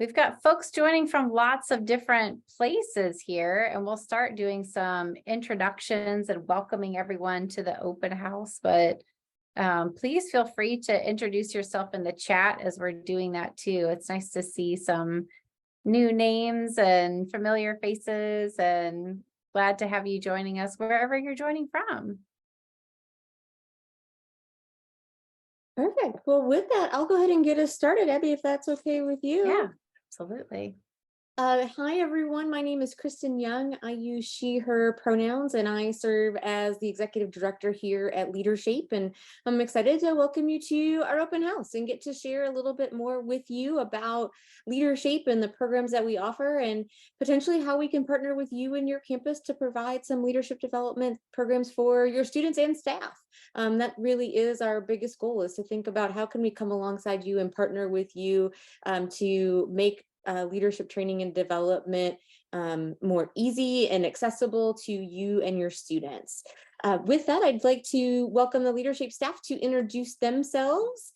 We've got folks joining from lots of different places here, and we'll start doing some introductions and welcoming everyone to the open house. But please feel free to introduce yourself in the chat as we're doing that too. It's nice to see some new names and familiar faces, and glad to have you joining us wherever you're joining from. Perfect. Well, with that, I'll go ahead and get us started, Abby, if that's okay with you. Yeah, absolutely. Hi, everyone. My name is Kristen Young. I use she, her pronouns, and I serve as the executive director here at LeaderShape. And I'm excited to welcome you to our open house and get to share a little bit more with you about LeaderShape and the programs that we offer, and potentially how we can partner with you and your campus to provide some leadership development programs for your students and staff. That really is our biggest goal, is to think about how can we come alongside you and partner with you to make leadership training and development more easy and accessible to you and your students. With that, I'd like to welcome the LeaderShape staff to introduce themselves.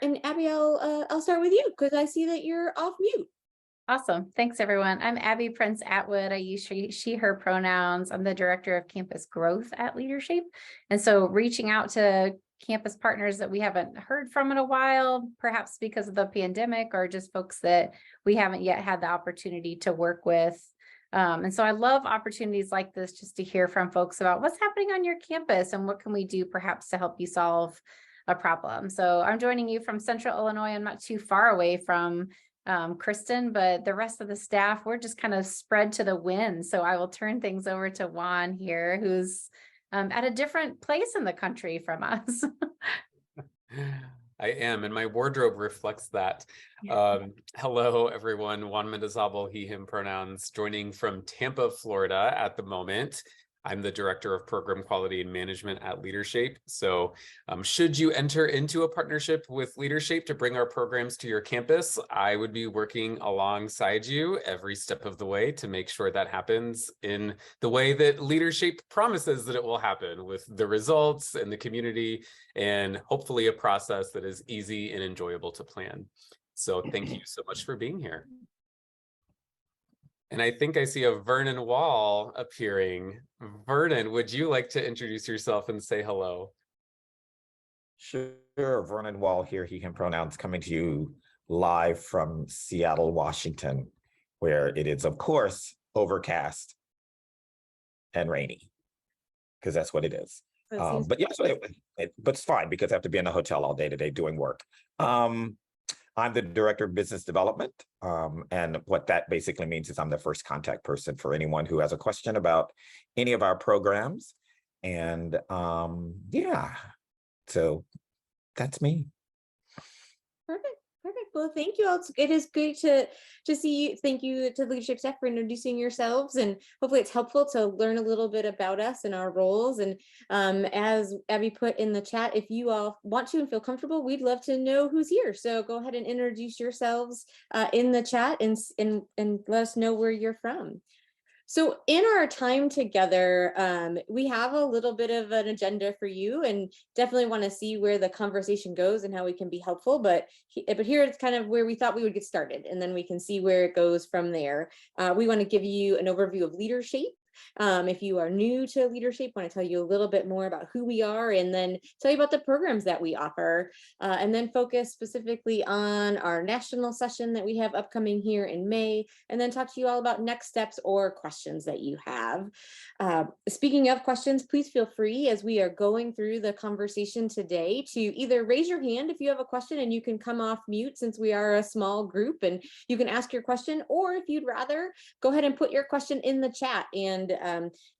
And Abby, I'll start with you because I see that you're off mute. Awesome. Thanks, everyone. I'm Abby Prince Atwood. I use she, her pronouns. I'm the director of campus growth at LeaderShape. And so reaching out to campus partners that we haven't heard from in a while, perhaps because of the pandemic, or just folks that we haven't yet had the opportunity to work with. And so I love opportunities like this, just to hear from folks about what's happening on your campus and what can we do perhaps to help you solve a problem. So I'm joining you from Central Illinois. I'm not too far away from Kristen, but the rest of the staff, we're just kind of spread to the wind. So I will turn things over to Juan here, who's at a different place in the country from us. I am, and my wardrobe reflects that. Hello, everyone. Juan Mendizabal, he, him pronouns, joining from Tampa, Florida at the moment. I'm the director of program quality and management at LeaderShape. So should you enter into a partnership with LeaderShape to bring our programs to your campus, I would be working alongside you every step of the way to make sure that happens in the way that LeaderShape promises that it will happen, with the results and the community, and hopefully a process that is easy and enjoyable to plan. So thank you so much for being here. And I think I see a Vernon Wall appearing. Vernon, would you like to introduce yourself and say hello? Sure, Vernon Wall here, he, him pronouns, coming to you live from Seattle, Washington, where it is, of course, overcast and rainy, because that's what it is. But yeah, but it's fine because I have to be in a hotel all day today doing work. I'm the director of business development, and what that basically means is I'm the first contact person for anyone who has a question about any of our programs. And yeah, so that's me. Perfect. Well, thank you all. It is great to see you. Thank you to the LeaderShape staff for introducing yourselves, and hopefully it's helpful to learn a little bit about us and our roles. And as Abby put in the chat, if you all want to and feel comfortable, we'd love to know who's here. So go ahead and introduce yourselves in the chat and let us know where you're from. So in our time together, we have a little bit of an agenda for you, and definitely want to see where the conversation goes and how we can be helpful. But here it's kind of where we thought we would get started, and then we can see where it goes from there. We want to give you an overview of LeaderShape. If you are new to LeaderShape, I want to tell you a little bit more about who we are, and then tell you about the programs that we offer, and then focus specifically on our national session that we have upcoming here in May, and then talk to you all about next steps or questions that you have. Speaking of questions, please feel free, as we are going through the conversation today, to either raise your hand if you have a question, and you can come off mute since we are a small group, and you can ask your question, or if you'd rather, go ahead and put your question in the chat, and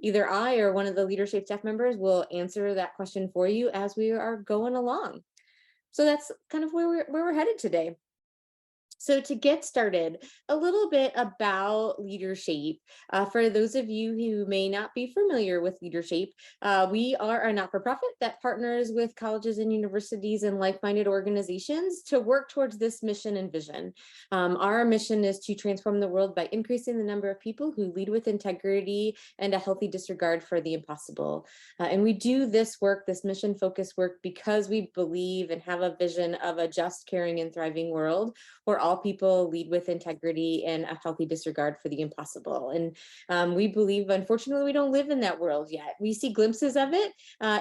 either I or one of the LeaderShape staff members will answer that question for you as we are going along. So that's kind of where we're headed today. So to get started, a little bit about LeaderShape. For those of you who may not be familiar with LeaderShape, we are a not-for-profit that partners with colleges and universities and like-minded organizations to work towards this mission and vision. Our mission is to transform the world by increasing the number of people who lead with integrity and a healthy disregard for the impossible. And we do this work, this mission-focused work, because we believe and have a vision of a just, caring, and thriving world where all all people lead with integrity and a healthy disregard for the impossible. And we believe, unfortunately, we don't live in that world yet. We see glimpses of it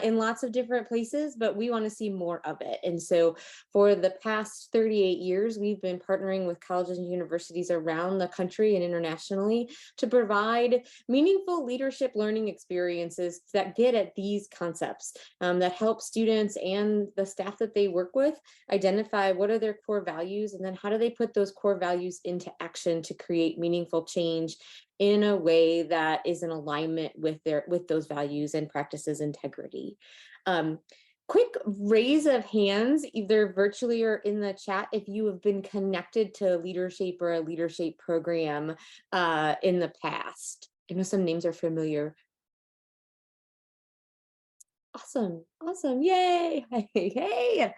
in lots of different places, but we want to see more of it. And so for the past 38 years, we've been partnering with colleges and universities around the country and internationally to provide meaningful leadership learning experiences that get at these concepts, that help students and the staff that they work with identify what are their core values, and then how do they put those core values into action to create meaningful change in a way that is in alignment with those values and practices integrity. Quick raise of hands, either virtually or in the chat, if you have been connected to LeaderShape or a LeaderShape program in the past. I know some names are familiar. Awesome, awesome, yay, hey,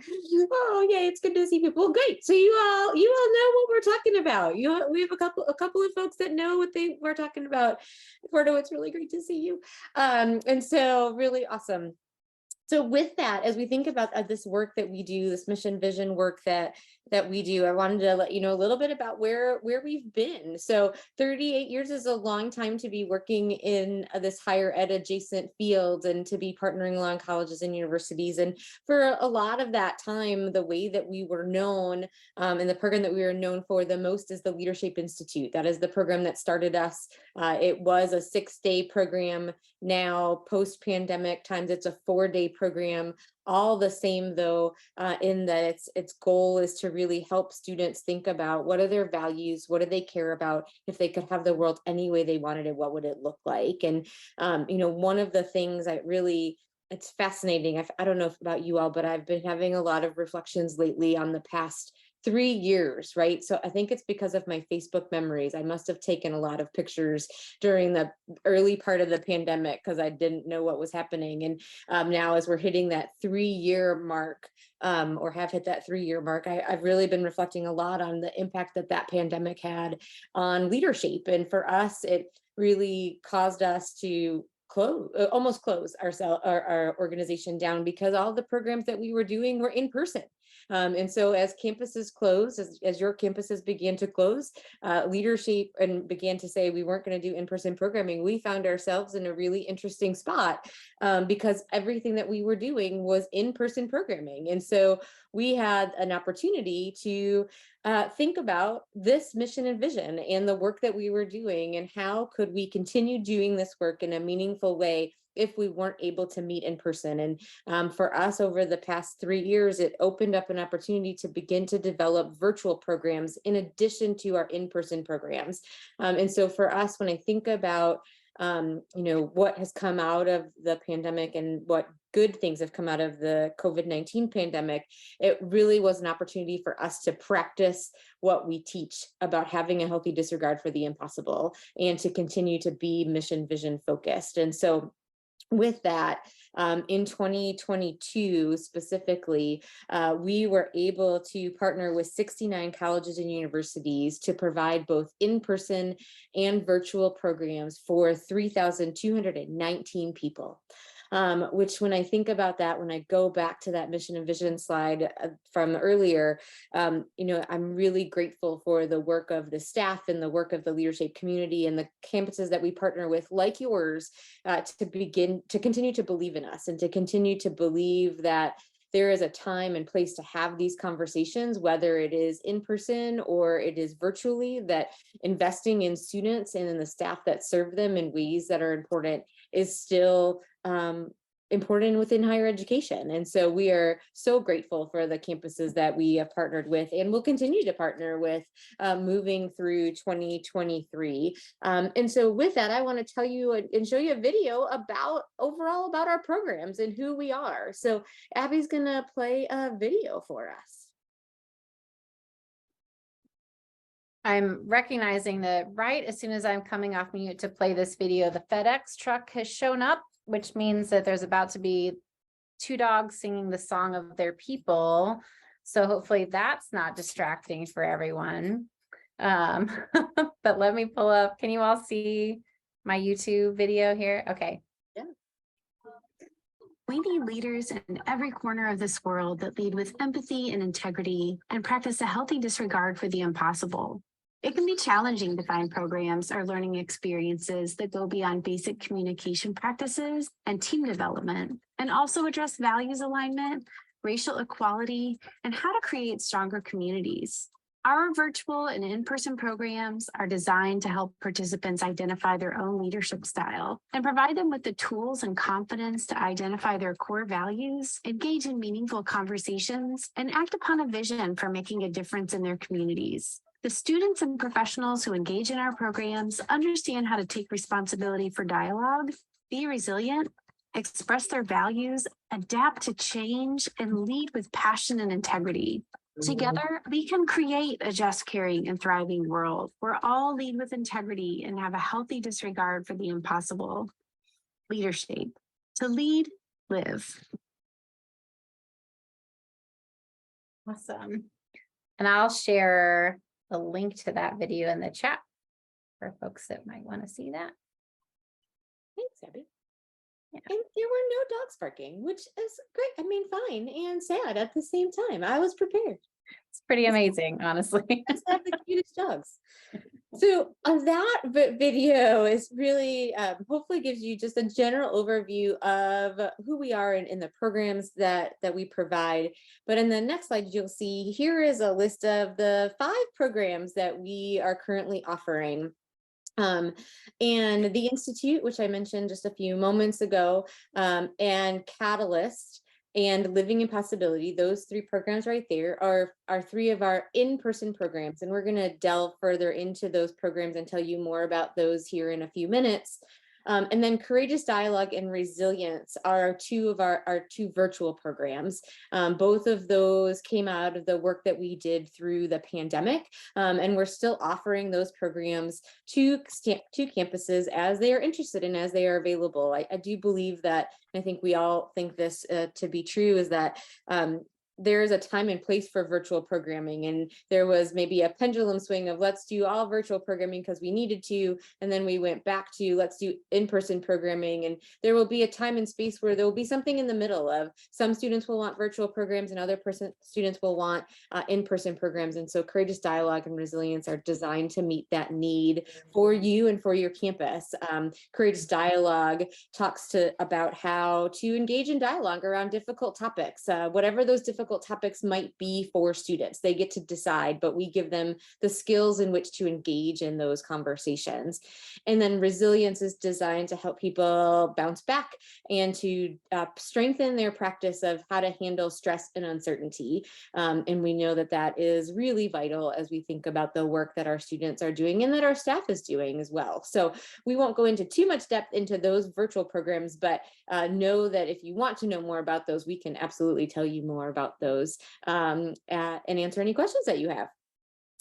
oh yay, it's good to see people. Well, great, so you all know what we're talking about. We have a couple of folks that know what we're talking about. Porto, it's really great to see you, and so really awesome. So with that, as we think about this work that we do, this mission vision work that we do, I wanted to let you know a little bit about where we've been. So 38 years is a long time to be working in this higher ed adjacent field and to be partnering along colleges and universities. And for a lot of that time, the way that we were known and the program that we were known for the most is the LeaderShape Institute. That is the program that started us. It was a 6-day program. Now, post-pandemic times, it's a 4-day program. All the same, though, in that its goal is to really help students think about what are their values, what do they care about, if they could have the world any way they wanted it, what would it look like? And one of the things it's fascinating. I don't know about you all, but I've been having a lot of reflections lately on the past 3 years, right? So I think it's because of my Facebook memories. I must have taken a lot of pictures during the early part of the pandemic because I didn't know what was happening. And now as we're hitting that 3-year mark, or have hit that 3-year mark, I've really been reflecting a lot on the impact that pandemic had on LeaderShape. And for us, it really caused us to almost close our organization down, because all the programs that we were doing were in person. And so as campuses closed, as your campuses began to close, LeaderShape and began to say we weren't going to do in-person programming, we found ourselves in a really interesting spot because everything that we were doing was in-person programming. And so we had an opportunity to think about this mission and vision and the work that we were doing, and how could we continue doing this work in a meaningful way if we weren't able to meet in person. And for us, over the past 3 years, it opened up an opportunity to begin to develop virtual programs in addition to our in-person programs. And so for us, when I think about what has come out of the pandemic and what good things have come out of the COVID-19 pandemic, it really was an opportunity for us to practice what we teach about having a healthy disregard for the impossible, and to continue to be mission vision focused. And so with that, in 2022 specifically, we were able to partner with 69 colleges and universities to provide both in-person and virtual programs for 3,219 people. Which, when I think about that, when I go back to that mission and vision slide from earlier, I'm really grateful for the work of the staff and the work of the LeaderShape community and the campuses that we partner with, like yours, to continue to believe in us and to continue to believe that there is a time and place to have these conversations, whether it is in person or it is virtually, that investing in students and in the staff that serve them in ways that are important is still important within higher education. And so we are so grateful for the campuses that we have partnered with and will continue to partner with moving through 2023. And so with that, I want to tell you and show you a video about our programs and who we are. So Abby's going to play a video for us. I'm recognizing that right as soon as I'm coming off mute to play this video, the FedEx truck has shown up, which means that there's about to be 2 dogs singing the song of their people. So hopefully that's not distracting for everyone. But let me pull up. Can you all see my YouTube video here? Okay. Yeah. We need leaders in every corner of this world that lead with empathy and integrity and practice a healthy disregard for the impossible. It can be challenging to find programs or learning experiences that go beyond basic communication practices and team development, and also address values alignment, racial equality, and how to create stronger communities. Our virtual and in-person programs are designed to help participants identify their own leadership style and provide them with the tools and confidence to identify their core values, engage in meaningful conversations, and act upon a vision for making a difference in their communities. The students and professionals who engage in our programs understand how to take responsibility for dialogue, be resilient, express their values, adapt to change, and lead with passion and integrity. Together, we can create a just, caring, and thriving world where all lead with integrity and have a healthy disregard for the impossible. LeaderShape. To lead, live. Awesome. And I'll share a link to that video in the chat for folks that might want to see that. Thanks, Abby. Yeah. And there were no dogs barking, which is great. I mean, fine and sad at the same time. I was prepared. It's pretty amazing, honestly. Let's have the cutest dogs. So that video is really hopefully gives you just a general overview of who we are in the programs that we provide. But in the next slide, you'll see here is a list of the 5 programs that we are currently offering. And the Institute, which I mentioned just a few moments ago, and Catalyst and Living in Possibility, those 3 programs right there are 3 of our in-person programs. And we're going to delve further into those programs and tell you more about those here in a few minutes. And then Courageous Dialogue and Resilience are 2 of our 2 virtual programs. Both of those came out of the work that we did through the pandemic, and we're still offering those programs to campuses as they are interested and as they are available. I do believe that, and I think we all think this to be true, is that there is a time and place for virtual programming, and there was maybe a pendulum swing of let's do all virtual programming because we needed to, and then we went back to let's do in-person programming. And there will be a time and space where there will be something in the middle of some students will want virtual programs and other students will want in-person programs. And so Courageous Dialogue and Resilience are designed to meet that need for you and for your campus. Courageous Dialogue talks about how to engage in dialogue around difficult topics, whatever those difficult topics might be for students. They get to decide, but we give them the skills in which to engage in those conversations. And then Resilience is designed to help people bounce back and to strengthen their practice of how to handle stress and uncertainty. And we know that that is really vital as we think about the work that our students are doing and that our staff is doing as well. So we won't go into too much depth into those virtual programs, but know that if you want to know more about those, we can absolutely tell you more about those and answer any questions that you have.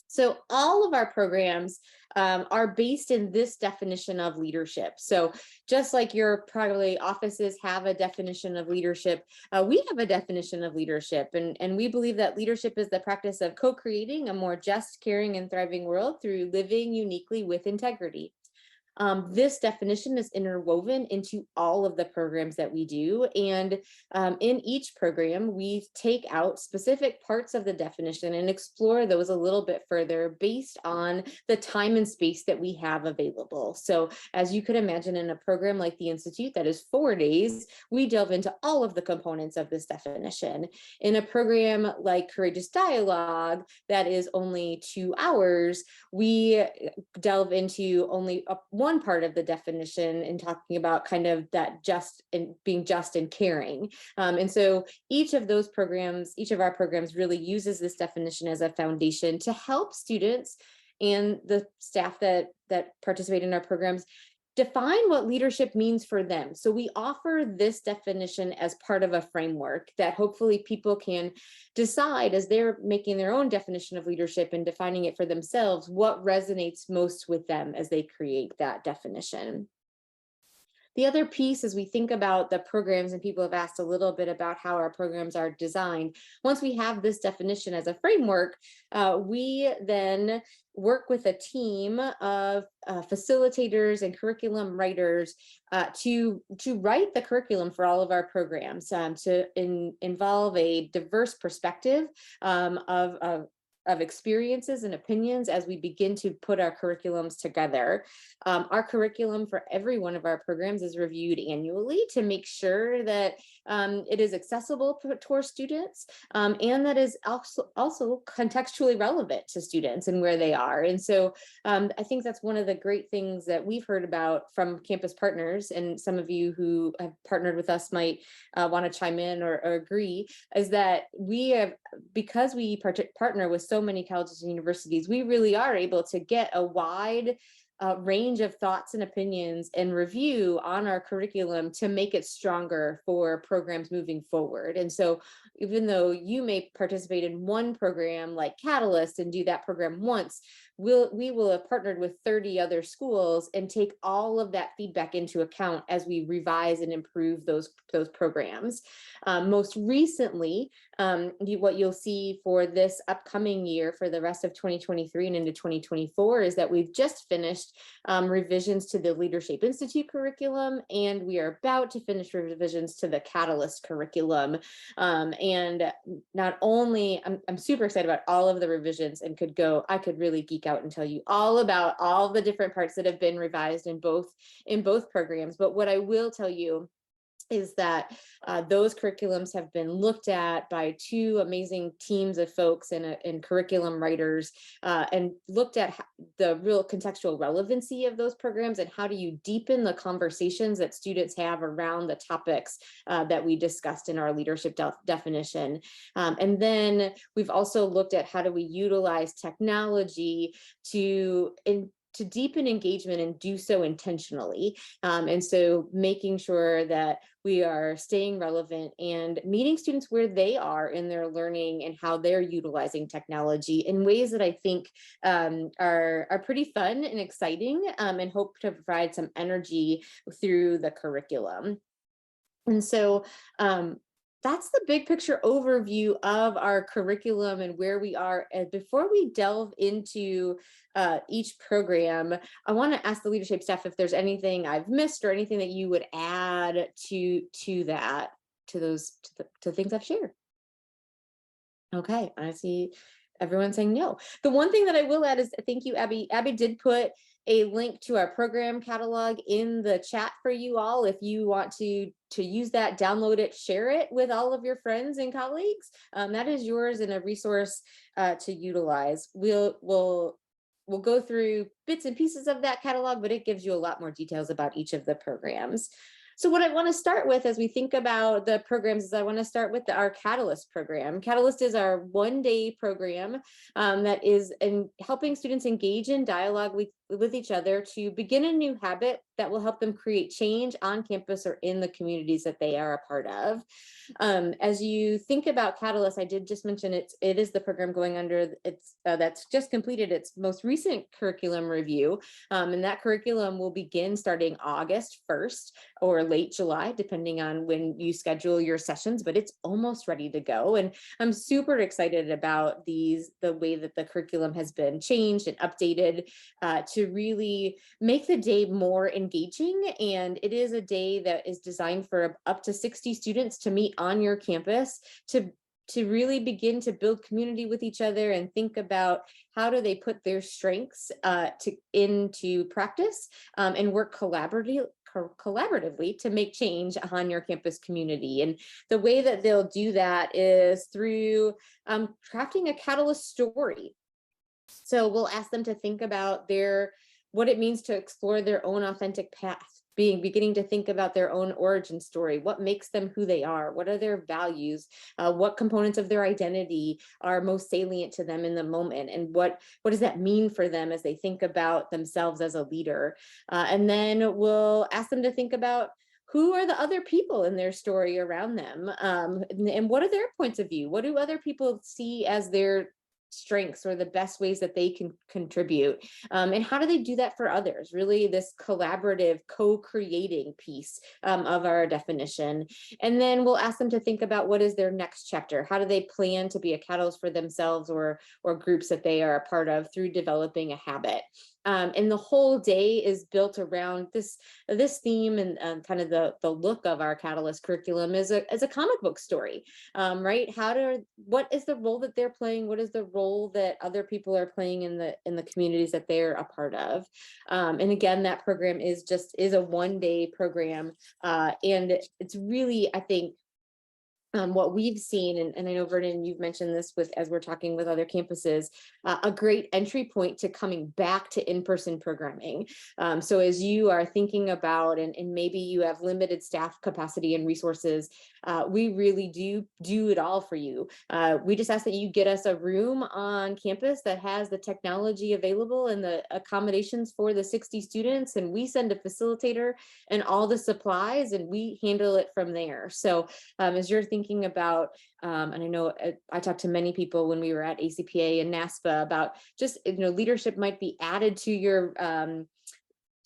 So all of our programs are based in this definition of leadership. So just like your probably offices have a definition of leadership, we have a definition of leadership. And we believe that leadership is the practice of co-creating a more just, caring, and thriving world through living uniquely with integrity. This definition is interwoven into all of the programs that we do. And in each program, we take out specific parts of the definition and explore those a little bit further based on the time and space that we have available. So as you could imagine, in a program like the Institute that is 4 days, we delve into all of the components of this definition. In a program like Courageous Dialogue that is only 2 hours, we delve into only one part of the definition and talking about kind of that just and being just and caring. And so each of those programs, each of our programs really uses this definition as a foundation to help students and the staff that participate in our programs define what leadership means for them. So we offer this definition as part of a framework that hopefully people can decide as they're making their own definition of leadership and defining it for themselves, what resonates most with them as they create that definition. The other piece, as we think about the programs, and people have asked a little bit about how our programs are designed, once we have this definition as a framework, we then work with a team of facilitators and curriculum writers to write the curriculum for all of our programs, to involve a diverse perspective of experiences and opinions as we begin to put our curriculums together. Our curriculum for every one of our programs is reviewed annually to make sure that it is accessible to our students, and that is also contextually relevant to students and where they are. And so I think that's one of the great things that we've heard about from campus partners, and some of you who have partnered with us might want to chime in or agree, is that we have, because we partner with so many colleges and universities, we really are able to get a wide range of thoughts and opinions and review on our curriculum to make it stronger for programs moving forward. And so even though you may participate in one program like Catalyst and do that program once, we will have partnered with 30 other schools and take all of that feedback into account as we revise and improve those programs. Most recently, what you'll see for this upcoming year, for the rest of 2023 and into 2024, is that we've just finished revisions to the Leadership Institute curriculum, and we are about to finish revisions to the Catalyst curriculum. And not only, I'm super excited about all of the revisions, and I could really geek out and tell you all about all the different parts that have been revised in both programs. But what I will tell you is that those curriculums have been looked at by two amazing teams of folks and curriculum writers, and looked at the real contextual relevancy of those programs, and how do you deepen the conversations that students have around the topics that we discussed in our leadership definition. And then we've also looked at how do we utilize technology to deepen engagement and do so intentionally. And so making sure that we are staying relevant and meeting students where they are in their learning and how they're utilizing technology in ways that I think are pretty fun and exciting, and hope to provide some energy through the curriculum. And so that's the big picture overview of our curriculum and where we are. And before we delve into each program, I want to ask the leadership staff if there's anything I've missed or anything that you would add to things I've shared. Okay, I see everyone saying no. The one thing that I will add is thank you, Abby. Abby did put a link to our program catalog in the chat for you all. If you want to use that, download it, share it with all of your friends and colleagues. That is yours and a resource to utilize. We'll go through bits and pieces of that catalog, but it gives you a lot more details about each of the programs. So what I want to start with as we think about the programs is I want to start with our Catalyst program. Catalyst is our one-day program that is helping students engage in dialogue with each other to begin a new habit that will help them create change on campus or in the communities that they are a part of. As you think about Catalyst, I did just mention it is the program going under that's just completed its most recent curriculum review. And that curriculum will begin starting August 1st or late July, depending on when you schedule your sessions, but it's almost ready to go. And I'm super excited about the way that the curriculum has been changed and updated to really make the day more engaging. And it is a day that is designed for up to 60 students to meet on your campus to really begin to build community with each other and think about how do they put their strengths into practice and work collaboratively to make change on your campus community. And the way that they'll do that is through crafting a Catalyst story. So we'll ask them to think about what it means to explore their own authentic path, beginning to think about their own origin story. What makes them who they are? What are their values? What components of their identity are most salient to them in the moment? And what does that mean for them as they think about themselves as a leader? And then we'll ask them to think about who are the other people in their story around them? And what are their points of view? What do other people see as their strengths or the best ways that they can contribute, and how do they do that for others? Really, this collaborative co-creating piece of our definition. And then we'll ask them to think about what is their next chapter. How do they plan to be a catalyst for themselves or groups that they are a part of through developing a habit. And the whole day is built around this theme, and kind of the look of our Catalyst curriculum is a comic book story, right? What is the role that they're playing? What is the role that other people are playing in the communities that they're a part of? And again, that program is a one-day program, and it's really, I think, what we've seen, and I know Vernon, you've mentioned this as we're talking with other campuses, a great entry point to coming back to in-person programming. So as you are thinking about, and maybe you have limited staff capacity and resources, we really do it all for you. We just ask that you get us a room on campus that has the technology available and the accommodations for the 60 students, and we send a facilitator and all the supplies, and we handle it from there. So as you're thinking about, and I know I talked to many people when we were at ACPA and NASPA about just, leadership might be added to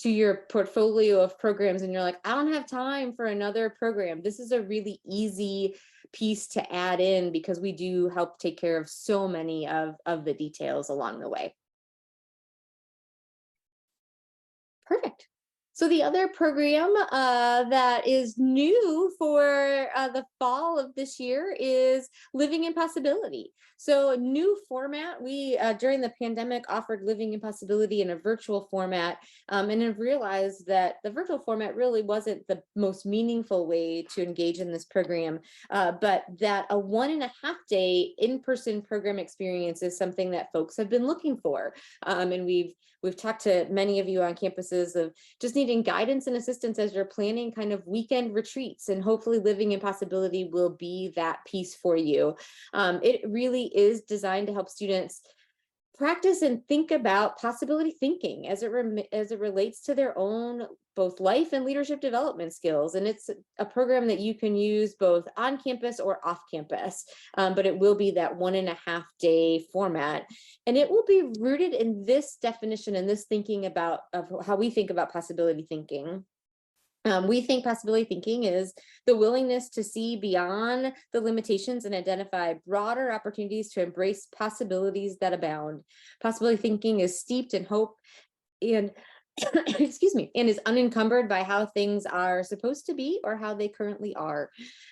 your portfolio of programs, and you're like, I don't have time for another program. This is a really easy piece to add in because we do help take care of so many of the details along the way. Perfect. So the other program that is new for the fall of this year is Living in Possibility. So a new format. We, during the pandemic, offered Living in Possibility in a virtual format, and have realized that the virtual format really wasn't the most meaningful way to engage in this program, but that a 1.5 day in-person program experience is something that folks have been looking for. And we've talked to many of you on campuses of just needing guidance and assistance as you're planning kind of weekend retreats, and hopefully Living in Possibility will be that piece for you. It really is designed to help students practice and think about possibility thinking as it relates to their own both life and leadership development skills. And it's a program that you can use both on campus or off campus, but it will be that 1.5 day format. And it will be rooted in this definition and this thinking of how we think about possibility thinking. We think possibility thinking is the willingness to see beyond the limitations and identify broader opportunities to embrace possibilities that abound. Possibility thinking is steeped in hope and excuse me, and is unencumbered by how things are supposed to be or how they currently are.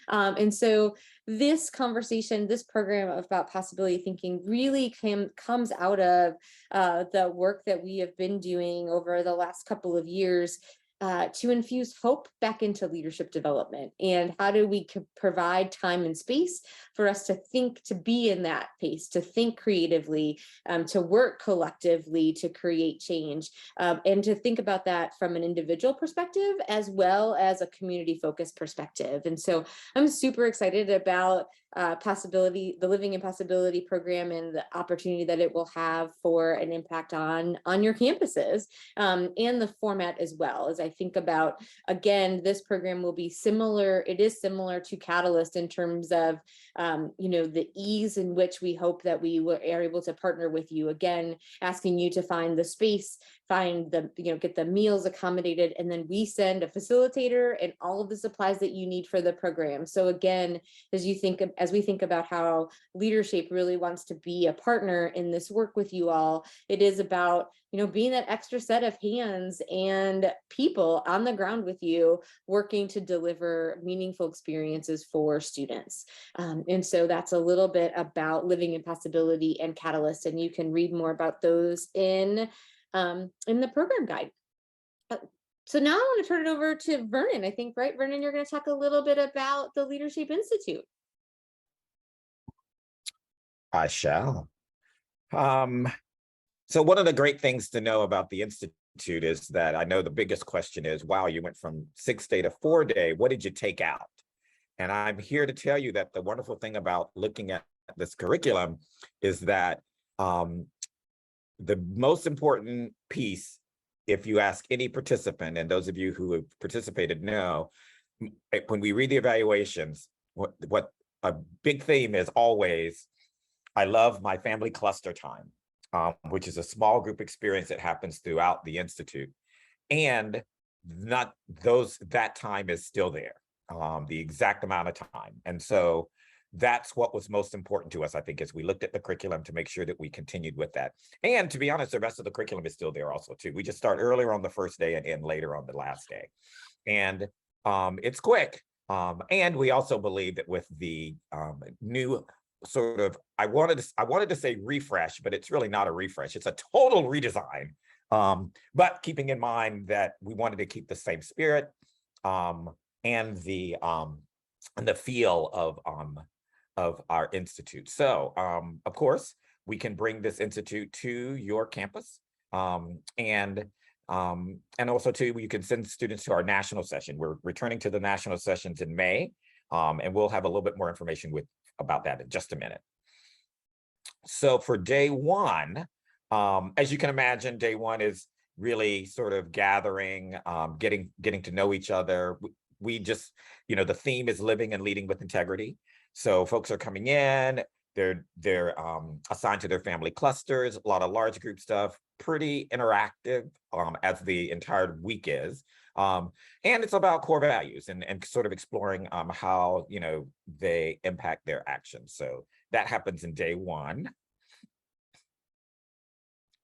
And so this conversation, this program about possibility thinking really comes out of the work that we have been doing over the last couple of years to infuse hope back into leadership development. And how do we provide time and space for us to think, to be in that pace, to think creatively, to work collectively, to create change, and to think about that from an individual perspective as well as a community focused perspective. And so I'm super excited about the Living in Possibility program and the opportunity that it will have for an impact on your campuses, and the format as well. As I think about, again, this program will be similar. It is similar to Catalyst in terms of, the ease in which we hope that we are able to partner with you. Again, asking you to find the space, get the meals accommodated, and then we send a facilitator and all of the supplies that you need for the program. So again, as we think about how LeaderShape really wants to be a partner in this work with you all, it is about, being that extra set of hands and people on the ground with you, working to deliver meaningful experiences for students. And so that's a little bit about Living in Possibility and Catalyst, and you can read more about those in the program guide. So now I want to turn it over to Vernon. I think, right, Vernon, you're going to talk a little bit about the LeaderShape Institute. I shall. So one of the great things to know about the Institute is that I know the biggest question is, wow, you went from 6 day to 4 day. What did you take out? And I'm here to tell you that the wonderful thing about looking at this curriculum is that the most important piece, if you ask any participant, and those of you who have participated know, when we read the evaluations, what a big theme is always, I love my family cluster time, which is a small group experience that happens throughout the Institute. And not that time is still there, the exact amount of time. And so that's what was most important to us, I think, as we looked at the curriculum to make sure that we continued with that. And to be honest, the rest of the curriculum is still there also too. We just start earlier on the first day and end later on the last day. And it's quick. And we also believe that with the new sort of, I wanted to say refresh, but it's really not a refresh. It's a total redesign. But keeping in mind that we wanted to keep the same spirit and the feel of our institute. So of course, we can bring this institute to your campus, and also too, you can send students to our national session. We're returning to the national sessions in May, and we'll have a little bit more information about that in just a minute. So for day one, as you can imagine, day one is really sort of gathering, getting to know each other. We just, the theme is living and leading with integrity. So folks are coming in, they're assigned to their family clusters, a lot of large group stuff, pretty interactive, as the entire week is. And it's about core values and sort of exploring how, they impact their actions. So that happens in day one.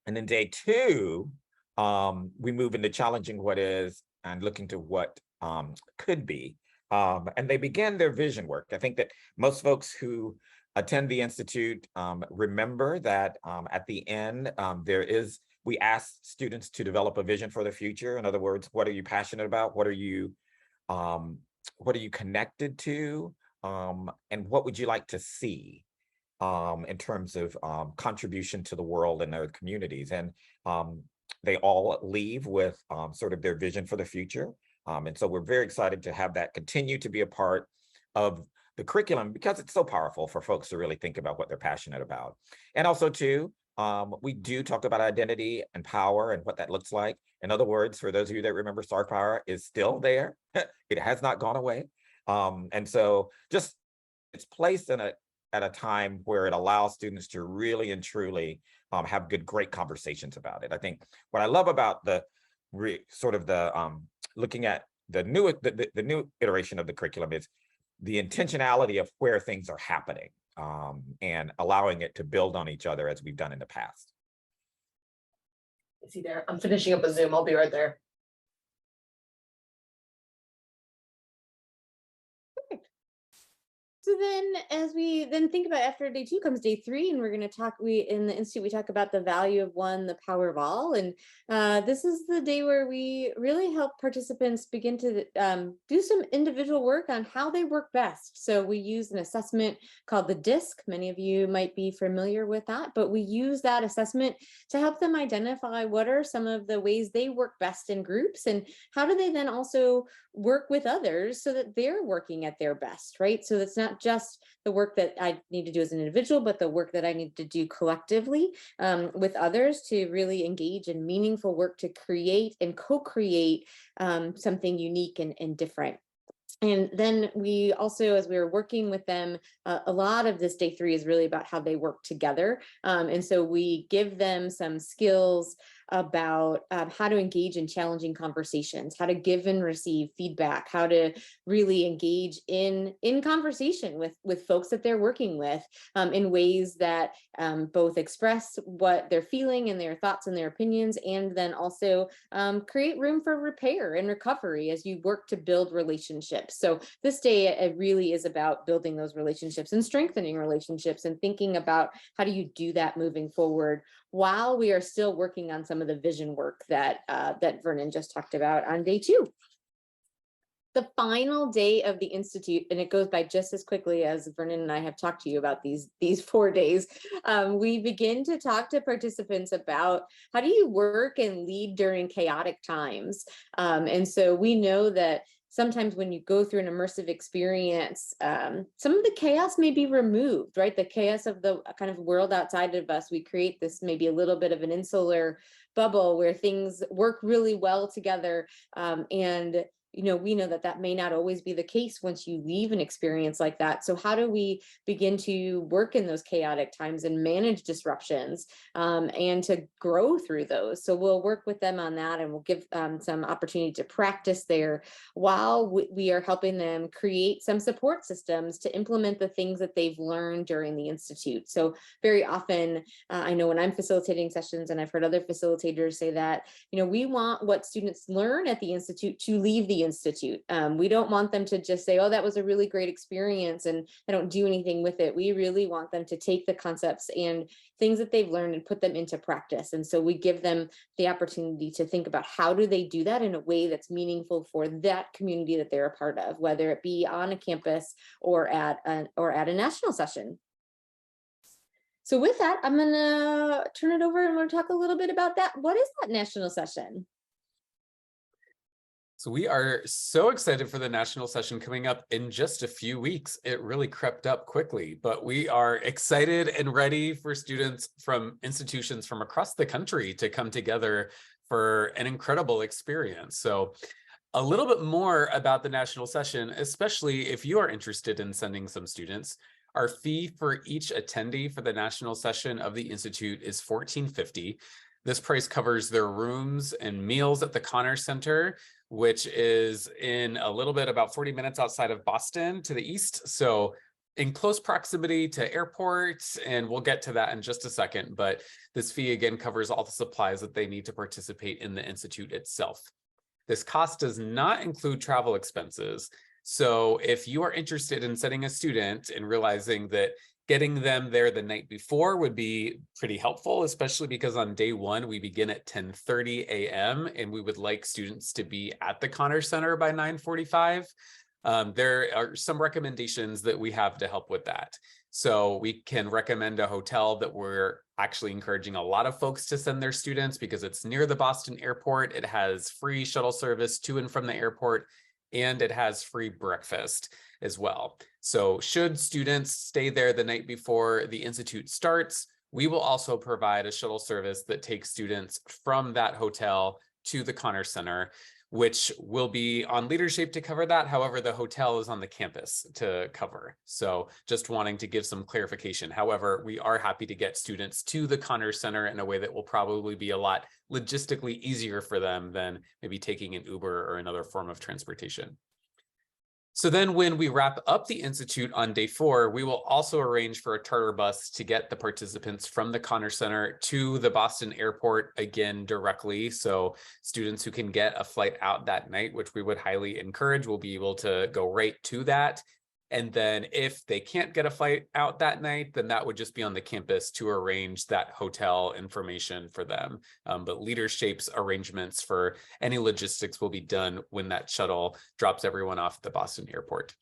And then day two, we move into challenging what is and looking to what could be. And they begin their vision work. I think that most folks who attend the Institute remember that at the end, we ask students to develop a vision for the future. In other words, what are you passionate about? What are you connected to? And what would you like to see in terms of contribution to the world and their communities? And they all leave with sort of their vision for the future. And so we're very excited to have that continue to be a part of the curriculum because it's so powerful for folks to really think about what they're passionate about. And also too, we do talk about identity and power and what that looks like. In other words, for those of you that remember, star power is still there. It has not gone away. And so just it's placed at a time where it allows students to really and truly have great conversations about it. I think what I love about looking at the new iteration of the curriculum is the intentionality of where things are happening and allowing it to build on each other as we've done in the past. Is he there? I'm finishing up a Zoom. I'll be right there. So then as we then think about after day two comes day three, and we're going to talk, in the Institute, we talk about the value of one, the power of all. And this is the day where we really help participants begin to do some individual work on how they work best. So we use an assessment called the DISC. Many of you might be familiar with that, but we use that assessment to help them identify what are some of the ways they work best in groups, and how do they then also work with others so that they're working at their best, right? So it's not just the work that I need to do as an individual, but the work that I need to do collectively with others to really engage in meaningful work to create and co-create something unique and different. And then we also, as we were working with them, a lot of this day three is really about how they work together. And so we give them some skills about how to engage in challenging conversations, how to give and receive feedback, how to really engage in conversation with folks that they're working with in ways that both express what they're feeling and their thoughts and their opinions, and then also create room for repair and recovery as you work to build relationships. So this day, it really is about building those relationships and strengthening relationships and thinking about how do you do that moving forward while we are still working on some of the vision work that that Vernon just talked about on day two. The final day of the Institute, and it goes by just as quickly as Vernon and I have talked to you about these 4 days, we begin to talk to participants about how do you work and lead during chaotic times. And so we know that sometimes when you go through an immersive experience, some of the chaos may be removed, right? The chaos of the kind of world outside of us, we create this maybe a little bit of an insular bubble where things work really well together. And we know that that may not always be the case once you leave an experience like that. So how do we begin to work in those chaotic times and manage disruptions, and to grow through those? So we'll work with them on that, and we'll give some opportunity to practice there while we are helping them create some support systems to implement the things that they've learned during the Institute. So very often, I know when I'm facilitating sessions, and I've heard other facilitators say that, we want what students learn at the Institute to leave the Institute. We don't want them to just say, oh, that was a really great experience, and I don't do anything with it. We really want them to take the concepts and things that they've learned and put them into practice. And so we give them the opportunity to think about how do they do that in a way that's meaningful for that community that they're a part of, whether it be on a campus or at a national session. So with that, I'm gonna turn it over and we'll talk a little bit about that. What is that national session? So we are so excited for the national session coming up in just a few weeks. It really crept up quickly, but we are excited and ready for students from institutions from across the country to come together for an incredible experience. So a little bit more about the national session, especially if you are interested in sending some students. Our fee for each attendee for the national session of the Institute is $14.50. This price covers their rooms and meals at the Connor Center, which is in a little bit about 40 minutes outside of Boston to the east. So in close proximity to airports, and we'll get to that in just a second, but this fee again covers all the supplies that they need to participate in the Institute itself. This cost does not include travel expenses. So if you are interested in sending a student and realizing that getting them there the night before would be pretty helpful, especially because on day one, we begin at 10:30 a.m. and we would like students to be at the Connor Center by 9:45. There are some recommendations that we have to help with that. So we can recommend a hotel that we're actually encouraging a lot of folks to send their students because it's near the Boston airport. It has free shuttle service to and from the airport, and it has free breakfast as well. So should students stay there the night before the Institute starts, we will also provide a shuttle service that takes students from that hotel to the Connor Center, which will be on LeaderShape to cover that. However, the hotel is on the campus to cover. So just wanting to give some clarification. However, we are happy to get students to the Connor Center in a way that will probably be a lot logistically easier for them than maybe taking an Uber or another form of transportation. So then when we wrap up the Institute on day 4, we will also arrange for a charter bus to get the participants from the Connor Center to the Boston airport again directly. So students who can get a flight out that night, which we would highly encourage, will be able to go right to that. And then if they can't get a flight out that night, then that would just be on the campus to arrange that hotel information for them. But LeaderShape's arrangements for any logistics will be done when that shuttle drops everyone off at the Boston airport.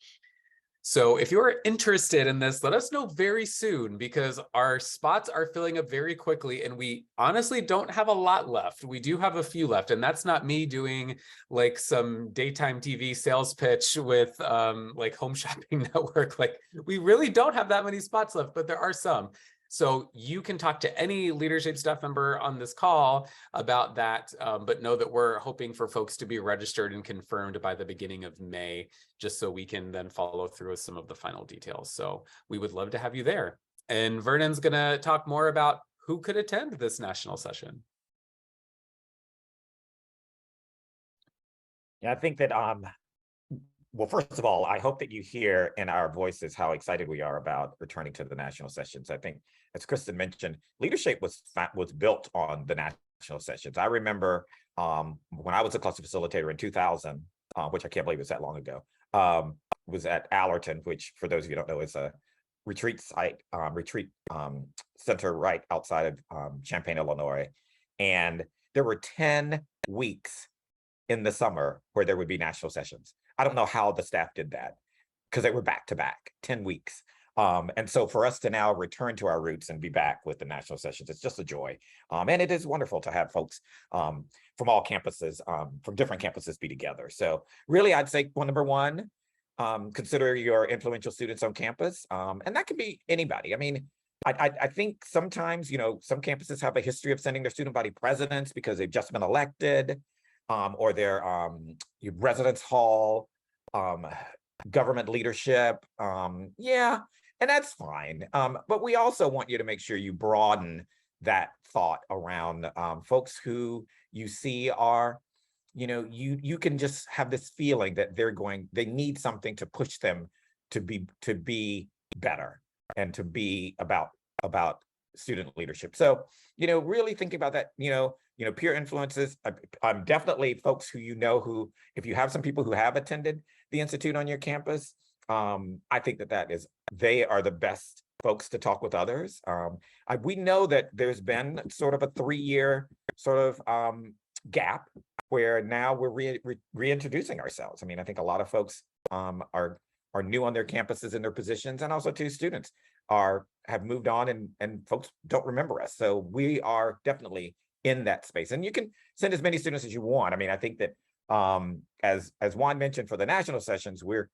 So if you're interested in this, let us know very soon because our spots are filling up very quickly and we honestly don't have a lot left. We do have a few left, and that's not me doing like some daytime TV sales pitch with like Home Shopping Network. Like we really don't have that many spots left, but there are some. So you can talk to any LeaderShape staff member on this call about that, but know that we're hoping for folks to be registered and confirmed by the beginning of May, just so we can then follow through with some of the final details. So we would love to have you there. And Vernon's gonna talk more about who could attend this national session. Yeah, I think that well, first of all, I hope that you hear in our voices how excited we are about returning to the national sessions. I think, as Kristen mentioned, LeaderShape was built on the national sessions. I remember when I was a cluster facilitator in 2000, which I can't believe it's that long ago, was at Allerton, which for those of you who don't know is a retreat site, center right outside of Champaign, Illinois. And there were 10 weeks in the summer where there would be national sessions. I don't know how the staff did that because they were back to back, 10 weeks. And so for us to now return to our roots and be back with the national sessions, it's just a joy. And it is wonderful to have folks from all campuses, from different campuses be together. So really, I'd say number one, consider your influential students on campus. And that could be anybody. I mean, I think sometimes, some campuses have a history of sending their student body presidents because they've just been elected. or their residence hall, government leadership. Yeah, and that's fine. But we also want you to make sure you broaden that thought around folks who you see are, you can just have this feeling that they need something to push them to be better and to be about student leadership. So, really thinking about that, peer influences. I'm definitely folks who, who, if you have some people who have attended the Institute on your campus, I think they are the best folks to talk with others. We know that there's been sort of a 3-year sort of gap where now we're reintroducing ourselves. I mean, I think a lot of folks are new on their campuses and their positions, and also too, students have moved on and folks don't remember us. So we are definitely in that space, and you can send as many students as you want. I mean, I think that as Juan mentioned, for the national sessions, we're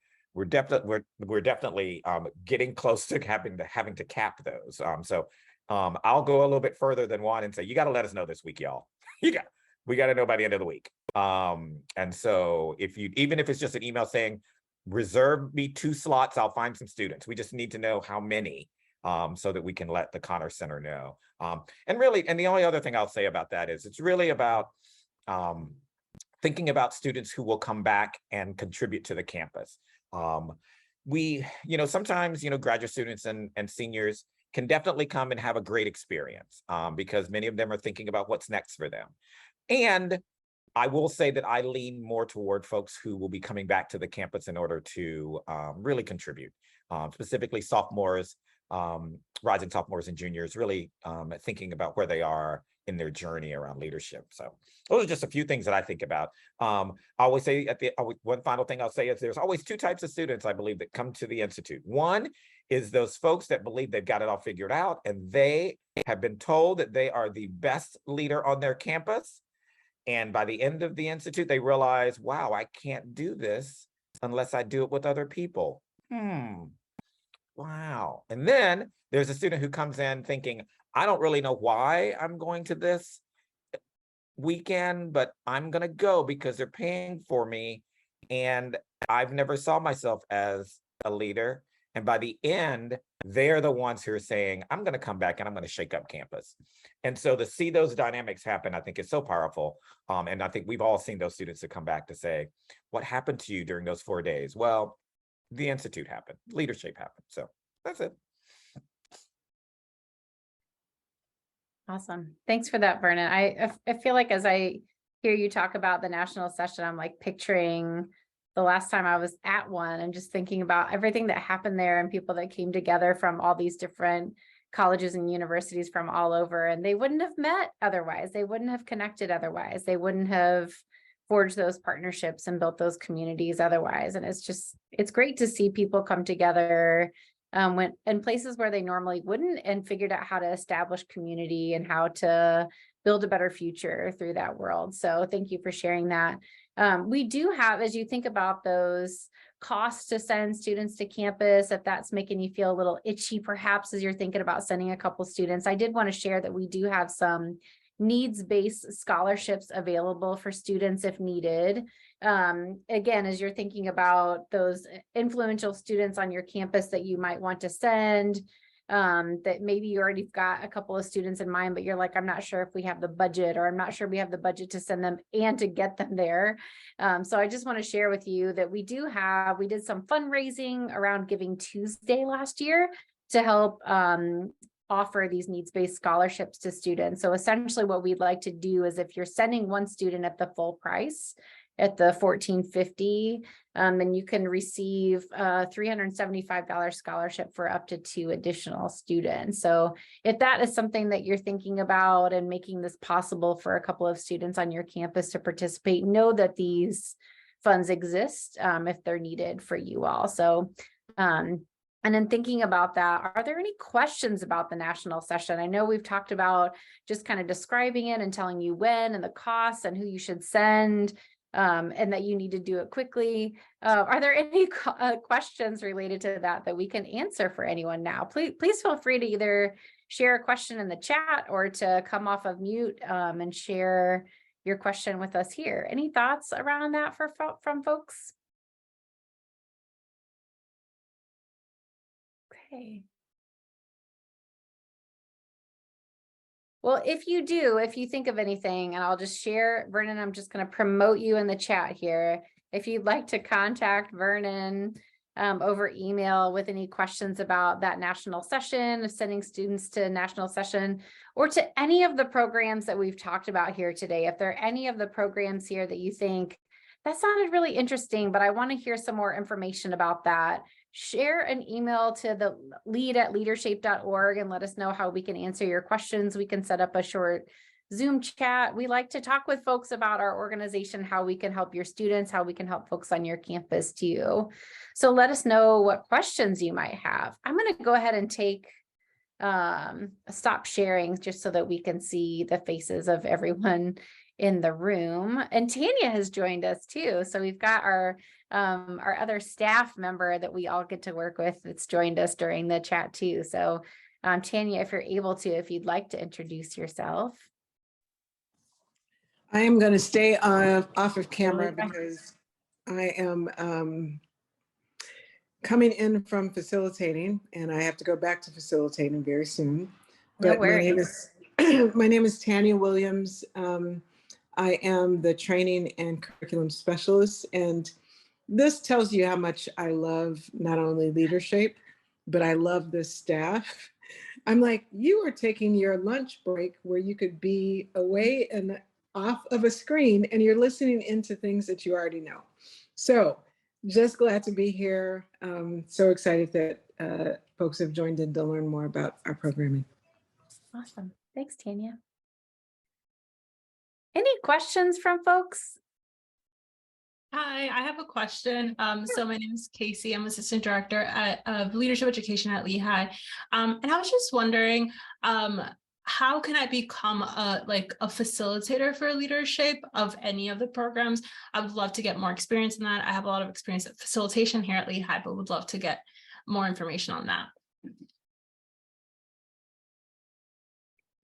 definitely getting close to having to cap those. So I'll go a little bit further than Juan and say, you got to let us know this week, y'all. We got to know by the end of the week. And so even if it's just an email saying, reserve me 2 slots, I'll find some students. We just need to know how many, so that we can let the Connor Center know. And the only other thing I'll say about that is it's really about thinking about students who will come back and contribute to the campus. Sometimes, graduate students and seniors can definitely come and have a great experience because many of them are thinking about what's next for them. And I will say that I lean more toward folks who will be coming back to the campus in order to really contribute, specifically sophomores, rising sophomores and juniors, really thinking about where they are in their journey around leadership. So those are just a few things that I think about. I always say one final thing I'll say is there's always 2 types of students, I believe, that come to the Institute. One is those folks that believe they've got it all figured out, and they have been told that they are the best leader on their campus. And by the end of the Institute, they realize, wow, I can't do this unless I do it with other people. Wow. And then there's a student who comes in thinking, I don't really know why I'm going to this weekend, but I'm going to go because they're paying for me. And I've never saw myself as a leader. And by the end, they're the ones who are saying, I'm going to come back and I'm going to shake up campus. And so to see those dynamics happen, I think is so powerful. And I think we've all seen those students that come back to say, what happened to you during those 4 days? Well, the Institute happened, LeaderShape happened. So that's it. Awesome. Thanks for that, Vernon. I feel like as I hear you talk about the national session, I'm like picturing the last time I was at one and just thinking about everything that happened there and people that came together from all these different colleges and universities from all over, and they wouldn't have met otherwise. They wouldn't have connected otherwise. They wouldn't have forged those partnerships and built those communities otherwise. And it's great to see people come together when in places where they normally wouldn't, and figured out how to establish community and how to build a better future through that world. So thank you for sharing that. We do have, as you think about those costs to send students to campus, if that's making you feel a little itchy, perhaps as you're thinking about sending a couple students, I did want to share that we do have some needs-based scholarships available for students if needed. Again, as you're thinking about those influential students on your campus that you might want to send, that maybe you already got a couple of students in mind, but you're like, I'm not sure if we have the budget, or I'm not sure we have the budget to send them and to get them there. So I just want to share with you that we did some fundraising around Giving Tuesday last year to help offer these needs-based scholarships to students. So essentially what we'd like to do is if you're sending one student at the full price, at the $1,450, then you can receive a $375 scholarship for up to 2 additional students. So if that is something that you're thinking about and making this possible for a couple of students on your campus to participate, know that these funds exist if they're needed for you all. So, and then thinking about that, are there any questions about the national session? I know we've talked about just kind of describing it and telling you when and the costs and who you should send. And that you need to do it quickly. Are there any questions related to that we can answer for anyone now? Please feel free to either share a question in the chat or to come off of mute and share your question with us here. Any thoughts around that from folks? Okay. Well, if you think of anything, and I'll just share, Vernon, I'm just going to promote you in the chat here. If you'd like to contact Vernon over email with any questions about that national session, sending students to national session, or to any of the programs that we've talked about here today, if there are any of the programs here that you think that sounded really interesting, but I want to hear some more information about that, share an email to the lead@leadershape.org and let us know how we can answer your questions. We can set up a short Zoom chat. We like to talk with folks about our organization, how we can help your students, how we can help folks on your campus too. So let us know what questions you might have. I'm going to go ahead and stop sharing just so that we can see the faces of everyone in the room. And Tanya has joined us too. So we've got our other staff member that we all get to work with that's joined us during the chat too. So Tanya, if you're able to, if you'd like to introduce yourself. I am going to stay off of camera because I am coming in from facilitating and I have to go back to facilitating very soon. No But worries. my name is Tanya Williams. I am the training and curriculum specialist, and this tells you how much I love not only LeaderShape, but I love this staff. I'm like, you are taking your lunch break where you could be away and off of a screen and you're listening into things that you already know. So just glad to be here. So excited that folks have joined in to learn more about our programming. Awesome. Thanks, Tanya. Any questions from folks? Hi, I have a question. So my name is Casey. I'm assistant director of leadership education at Lehigh. And I was just wondering, how can I become a facilitator for LeaderShape of any of the programs? I would love to get more experience in that. I have a lot of experience at facilitation here at Lehigh, but would love to get more information on that.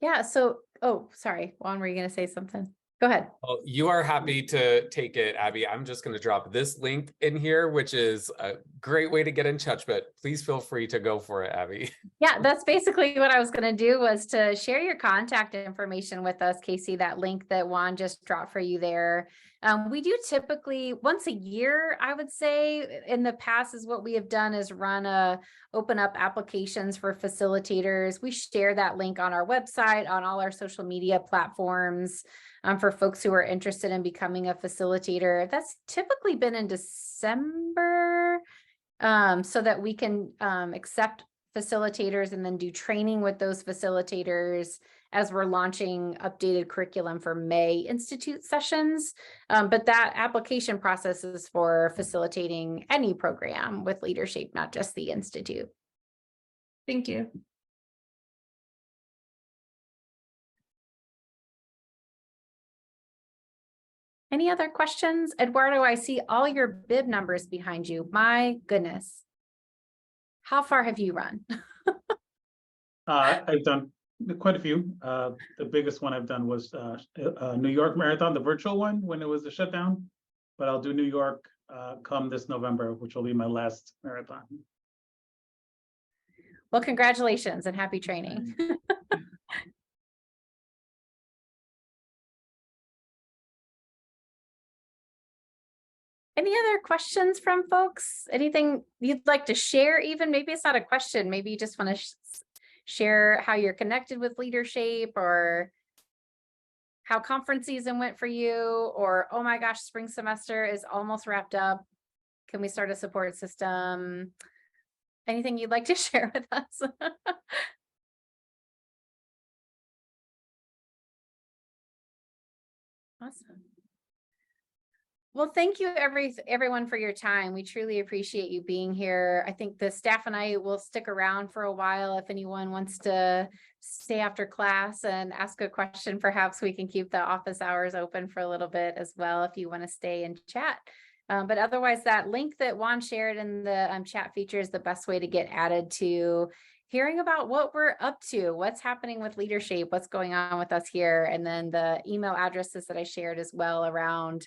Yeah. So, oh, sorry, Juan, were you going to say something? Go ahead. Well, you are happy to take it, Abby. I'm just going to drop this link in here, which is a great way to get in touch, but please feel free to go for it, Abby. Yeah, that's basically what I was going to do, was to share your contact information with us, Casey, that link that Juan just dropped for you there. We do typically once a year, I would say. In the past, is what we have done is open up applications for facilitators. We share that link on our website, on all our social media platforms. For folks who are interested in becoming a facilitator. That's typically been in December, so that we can accept facilitators and then do training with those facilitators as we're launching updated curriculum for May Institute sessions. But that application process is for facilitating any program with LeaderShape, not just the Institute. Thank you. Any other questions? Eduardo, I see all your bib numbers behind you. My goodness. How far have you run? I've done quite a few. The biggest one I've done was New York Marathon, the virtual one when it was the shutdown. But I'll do New York come this November, which will be my last marathon. Well, congratulations and happy training. Any other questions from folks? Anything you'd like to share? Even maybe it's not a question. Maybe you just want to share how you're connected with LeaderShape, or how conference season went for you, or, oh my gosh, spring semester is almost wrapped up. Can we start a support system? Anything you'd like to share with us? Awesome. Well, thank you everyone for your time. We truly appreciate you being here. I think the staff and I will stick around for a while. If anyone wants to stay after class and ask a question, perhaps we can keep the office hours open for a little bit as well if you want to stay and chat. But otherwise, that link that Juan shared in the chat feature is the best way to get added to hearing about what we're up to, what's happening with LeaderShape, what's going on with us here, and then the email addresses that I shared as well around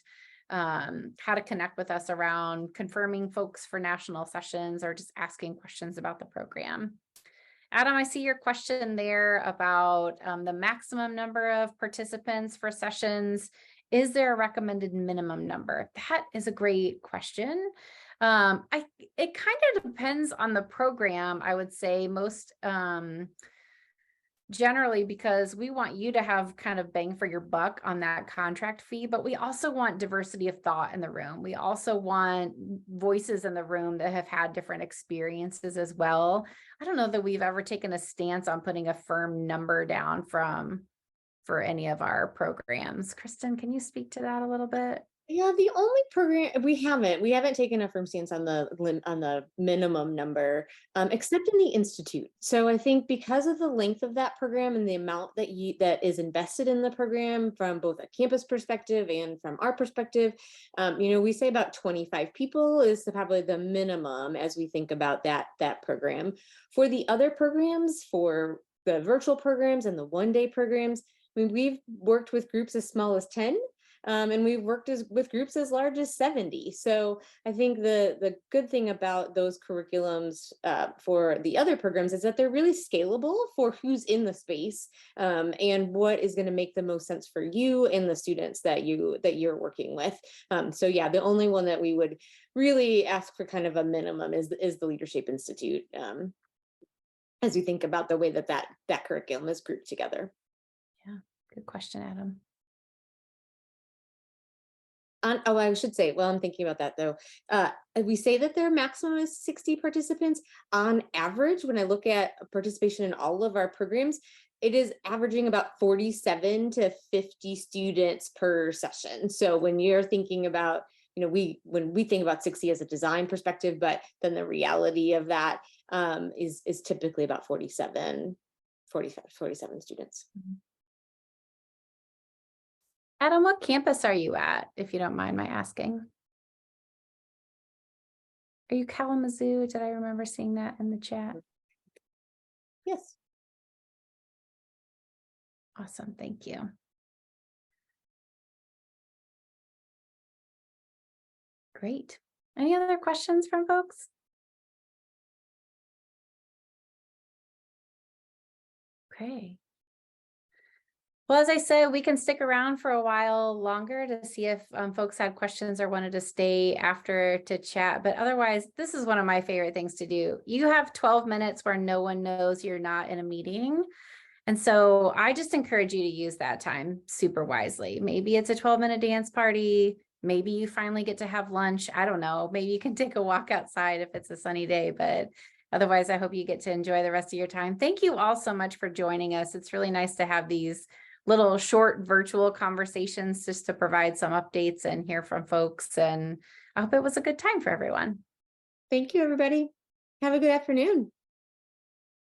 how to connect with us around confirming folks for national sessions or just asking questions about the program. Adam, I see your question there about the maximum number of participants for sessions. Is there a recommended minimum number? That is a great question. It kind of depends on the program, I would say most generally, because we want you to have kind of bang for your buck on that contract fee, but we also want diversity of thought in the room. We also want voices in the room that have had different experiences as well. I don't know that we've ever taken a stance on putting a firm number down for any of our programs. Kristen, can you speak to that a little bit? Yeah, the only program we haven't taken a firm stance on the minimum number, except in the Institute. So I think because of the length of that program and the amount that is invested in the program from both a campus perspective and from our perspective, we say about 25 people is probably the minimum as we think about that program. For the other programs, for the virtual programs and the one-day programs, I mean, we've worked with groups as small as 10. And we've worked with groups as large as 70. So I think the good thing about those curriculums for the other programs is that they're really scalable for who's in the space and what is going to make the most sense for you and the students that you're working with. So yeah, the only one that we would really ask for kind of a minimum is the LeaderShape Institute as you think about the way that curriculum is grouped together. Yeah, good question, Adam. I should say, well, I'm thinking about that though. We say that their maximum is 60 participants. On average, when I look at participation in all of our programs, it is averaging about 47 to 50 students per session. So when you're thinking about, when we think about 60 as a design perspective, but then the reality of that is typically about 47 students. Mm-hmm. Adam, what campus are you at, if you don't mind my asking? Are you Kalamazoo? Did I remember seeing that in the chat? Yes. Awesome, thank you. Great. Any other questions from folks? Okay. Well, as I said, we can stick around for a while longer to see if folks had questions or wanted to stay after to chat. But otherwise, this is one of my favorite things to do. You have 12 minutes where no one knows you're not in a meeting. And so I just encourage you to use that time super wisely. Maybe it's a 12-minute dance party. Maybe you finally get to have lunch. I don't know. Maybe you can take a walk outside if it's a sunny day, but otherwise, I hope you get to enjoy the rest of your time. Thank you all so much for joining us. It's really nice to have these little short virtual conversations just to provide some updates and hear from folks. And I hope it was a good time for everyone. Thank you, everybody. Have a good afternoon.